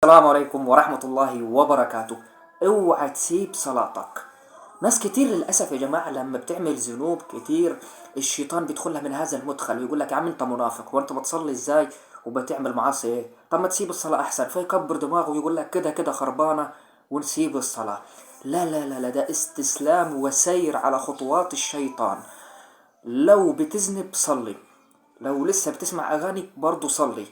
السلام عليكم ورحمة الله وبركاته. اوعى تسيب صلاتك. ناس كتير للأسف يا جماعة لما بتعمل ذنوب كتير الشيطان بيدخلها من هذا المدخل ويقول لك يا عم انت منافق وانت بتصلي ازاي وبتعمل معاصي ايه؟ طب ما تسيب الصلاة احسن، فيكبر دماغه ويقول لك كده كده خربانة ونسيب الصلاة. لا لا لا لا، ده استسلام وسير على خطوات الشيطان. لو بتذنب صلي، لو لسه بتسمع أغاني برضو صلي،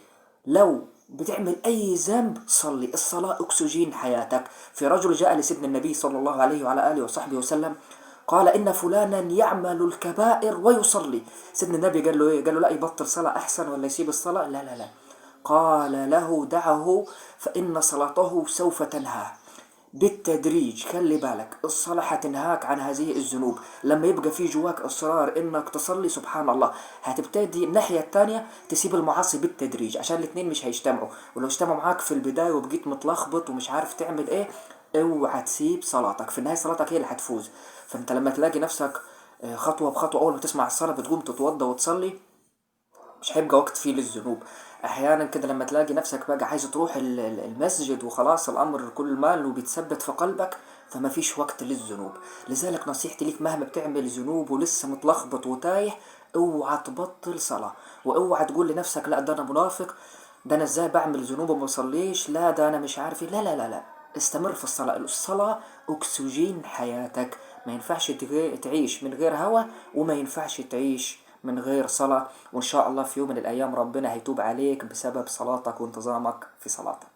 لو بتعمل أي ذنب صلي. الصلاة أكسجين حياتك. في رجل جاء لسيدنا النبي صلى الله عليه وعلى آله وصحبه وسلم قال إن فلانا يعمل الكبائر ويصلي. سيدنا النبي قال له إيه؟ قال له لا، يبطل صلاة أحسن ولا يسيب الصلاة؟ لا لا لا، قال له دعه فإن صلاته سوف تنهاه بالتدريج. خلي بالك، الصلاة هتنهاك عن هذه الذنوب. لما يبقى في جواك إصرار إنك تصلي سبحان الله هتبتدي الناحية التانية تسيب المعاصي بالتدريج، عشان الاتنين مش هيجتمعوا. ولو اجتمعوا معاك في البداية وبقيت متلخبط ومش عارف تعمل إيه، اوعى تسيب صلاتك. في النهاية صلاتك هي اللي هتفوز. فأنت لما تلاقي نفسك خطوة بخطوة أول ما تسمع الصلاة بتقوم تتوضى وتصلي، مش هيبقى وقت فيه للذنوب. احيانا كده لما تلاقي نفسك بقى عايز تروح المسجد وخلاص الامر كل مال وبيتثبت في قلبك، فما فيش وقت للذنوب. لذلك نصيحتي ليك مهما بتعمل ذنوب ولسه متلخبط وتايه، اوعى تبطل صلاة. واوعى تقول لنفسك لا ده انا منافق، ده انا ازاي بعمل ذنوب وما بصليش، لا ده انا مش عارف إيه. لا لا لا لا، استمر في الصلاة. الصلاة اكسجين حياتك. ما ينفعش تعيش من غير هوا، وما ينفعش تعيش من غير صلاة. وإن شاء الله في يوم من الأيام ربنا هيتوب عليك بسبب صلاتك وانتظامك في صلاتك.